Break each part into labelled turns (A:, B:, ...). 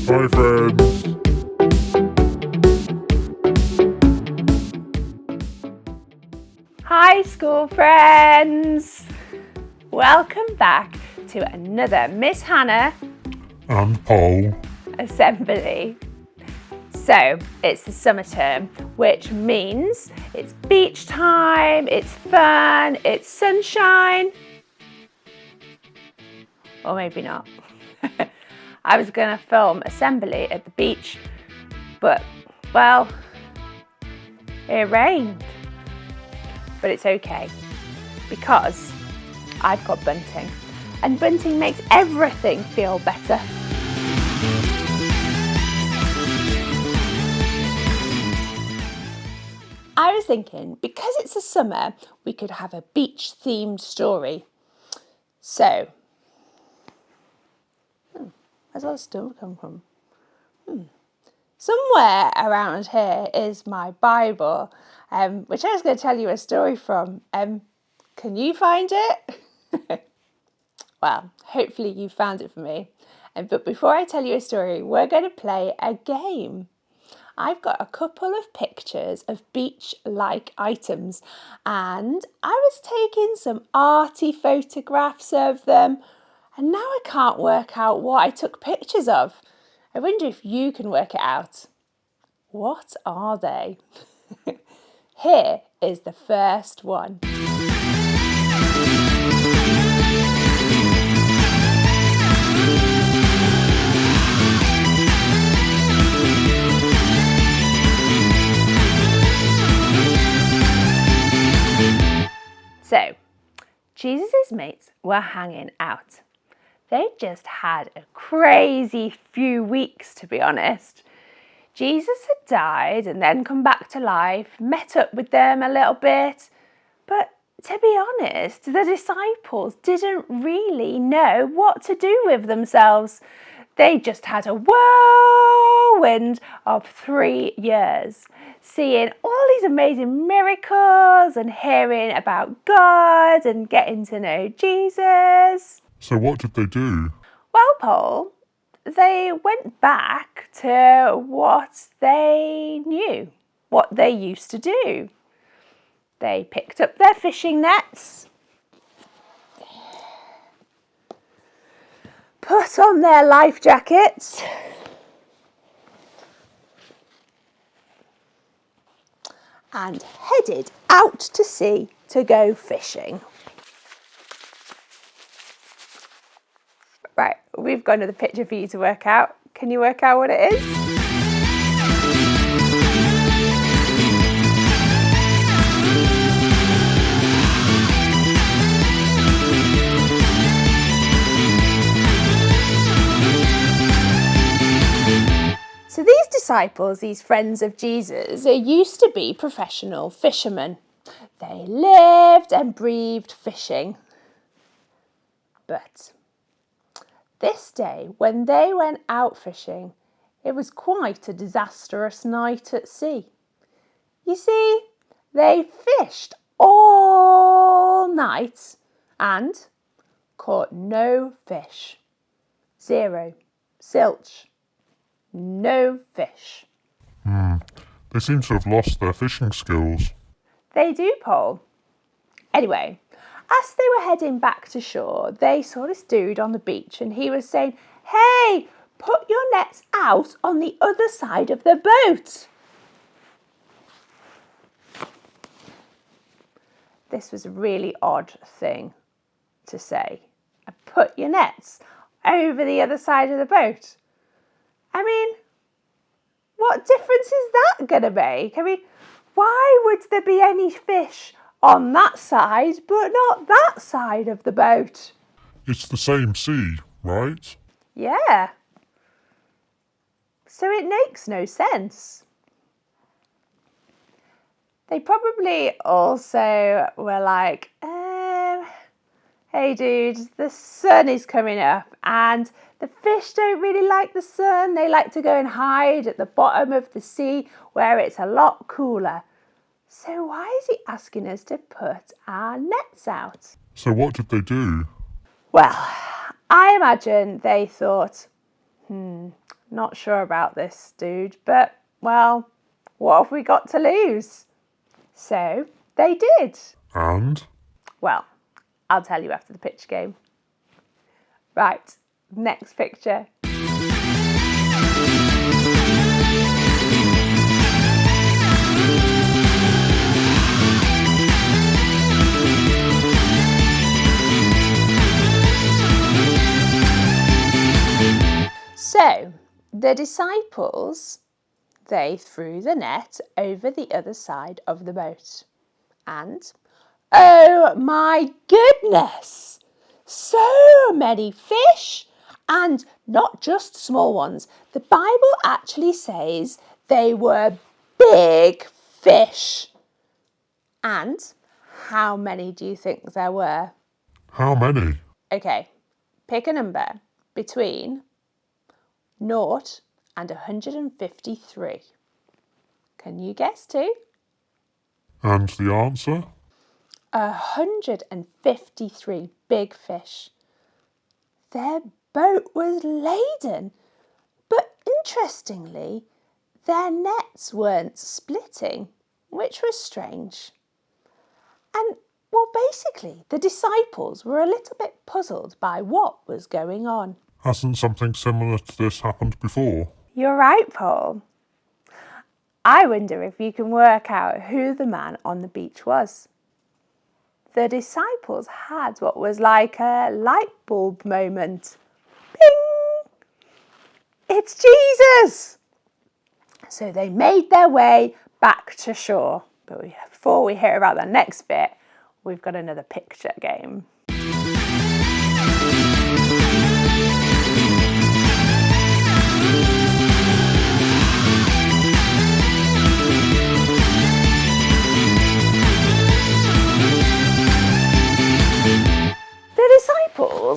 A: Hi friends.
B: Hi school friends! Welcome back to another Miss Hannah
A: And Paul.
B: assembly. So it's the summer term, which means it's beach time, it's fun, it's sunshine. Or maybe not. I was going to film assembly at the beach, but well, it rained. But it's okay because I've got bunting, and bunting makes everything feel better. I was thinking, because it's the summer, we could have a beach themed story. So, where's all the stuff come from? Somewhere around here is my Bible, which I was going to tell you a story from. Can you find it? Well, hopefully you found it for me. But before I tell you a story, we're going to play a game. I've got a couple of pictures of beach-like items, and I was taking some arty photographs of them, and now I can't work out what I took pictures of. I wonder if you can work it out. What are they? Here is the first one. So, Jesus' mates were hanging out. They just had a crazy few weeks, to be honest. Jesus had died and then come back to life, met up with them a little bit. But to be honest, the disciples didn't really know what to do with themselves. They just had a whirlwind of 3 years, seeing all these amazing miracles and hearing about God and getting to know Jesus.
A: So what did they do?
B: Well, Paul, they went back to what they knew, what they used to do. They picked up their fishing nets, put on their life jackets, and headed out to sea to go fishing. Right, we've got another picture for you to work out. Can you work out what it is? So these disciples, these friends of Jesus, they used to be professional fishermen. They lived and breathed fishing. But this day, when they went out fishing, it was quite a disastrous night at sea. You see, they fished all night and caught no fish. 0, zilch. No fish.
A: They seem to have lost their fishing skills.
B: They do, Paul. Anyway, as they were heading back to shore, they saw this dude on the beach and he was saying, "Hey, put your nets out on the other side of the boat." This was a really odd thing to say. Put your nets over the other side of the boat. I mean, what difference is that going to make? I mean, why would there be any fish on that side but not that side of the boat?
A: It's the same sea, right?
B: Yeah. So it makes no sense. They probably also were like, Hey dude, the sun is coming up and the fish don't really like the sun. They like to go and hide at the bottom of the sea where it's a lot cooler. So why is he asking us to put our nets out?
A: So what did they do?
B: Well, I imagine they thought, not sure about this dude, but well, what have we got to lose? So they did.
A: And?
B: Well, I'll tell you after the pitch game. Right, next picture. So, the disciples, they threw the net over the other side of the boat. And, oh my goodness, so many fish! And not just small ones. The Bible actually says they were big fish. And how many do you think there were?
A: How many?
B: Okay, pick a number between 0 and 153. Can you guess too?
A: And the answer?
B: 153 big fish. Their boat was laden, but interestingly, their nets weren't splitting, which was strange. And, well, basically, the disciples were a little bit puzzled by what was going on.
A: Hasn't something similar to this happened before?
B: You're right, Paul. I wonder if you can work out who the man on the beach was. The disciples had what was like a light bulb moment. Bing! It's Jesus! So they made their way back to shore. But before we hear about the next bit, we've got another picture game.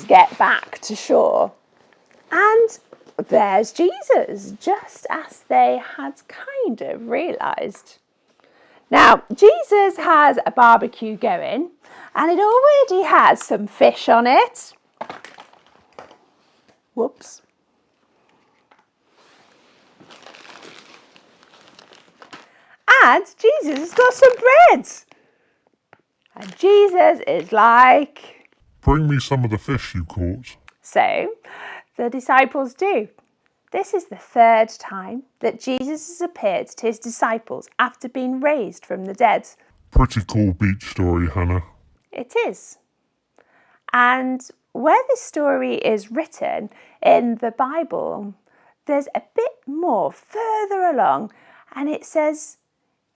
B: Get back to shore, and there's Jesus, just as they had kind of realised. Now, Jesus has a barbecue going, and it already has some fish on it. Whoops. And Jesus has got some bread. And Jesus is like,
A: Bring me some of the fish you caught.
B: so the disciples do. This is the third time that Jesus has appeared to his disciples after being raised from the dead.
A: Pretty cool beach story, Hannah.
B: It is. And where this story is written in the Bible, there's a bit more further along, and it says,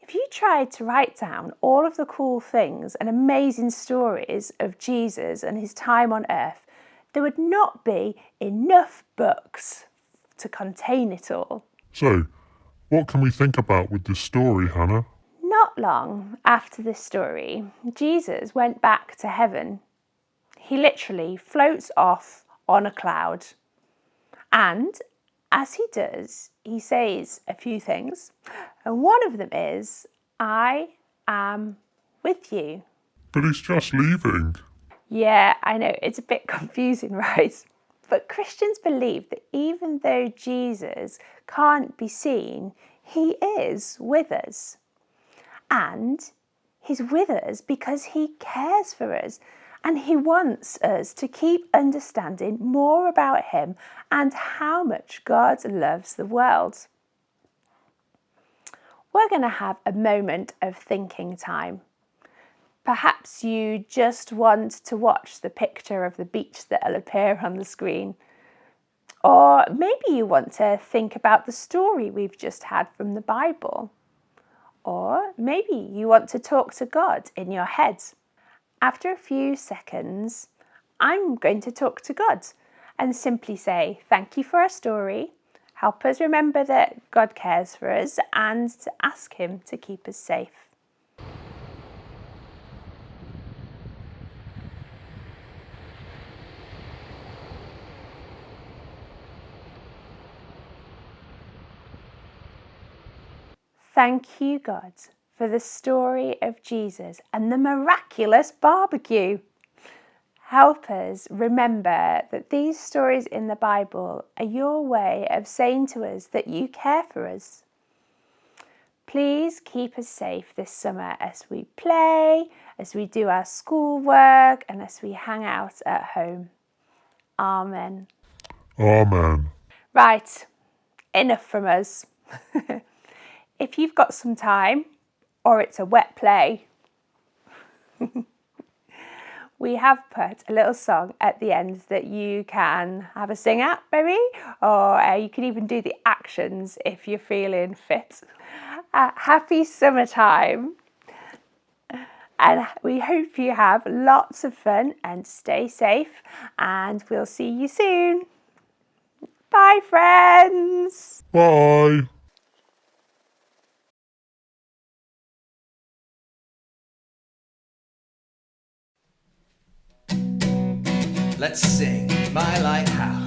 B: if you tried to write down all of the cool things and amazing stories of Jesus and his time on earth, there would not be enough books to contain it all.
A: So, what can we think about with this story, Hannah?
B: Not long after this story, Jesus went back to heaven. He literally floats off on a cloud. And as he does, he says a few things. And one of them is, I am with you.
A: But he's just leaving.
B: Yeah, I know, it's a bit confusing, right? But Christians believe that even though Jesus can't be seen, he is with us. And he's with us because he cares for us. And he wants us to keep understanding more about him and how much God loves the world. We're going to have a moment of thinking time. Perhaps you just want to watch the picture of the beach that'll appear on the screen. Or maybe you want to think about the story we've just had from the Bible. Or maybe you want to talk to God in your head. After a few seconds, I'm going to talk to God and simply say, thank you for our story. Help us remember that God cares for us and to ask him to keep us safe. Thank you, God, for the story of Jesus and the miraculous barbecue. Help us remember that these stories in the Bible are your way of saying to us that you care for us. Please keep us safe this summer as we play, as we do our schoolwork, and as we hang out at home. Amen.
A: Amen.
B: Right, enough from us. If you've got some time, or it's a wet play, we have put a little song at the end that you can have a sing at, maybe, or you can even do the actions if you're feeling fit. Happy summertime, and we hope you have lots of fun and stay safe, and we'll see you soon. Bye, friends.
A: Bye.
C: Let's sing My Lighthouse.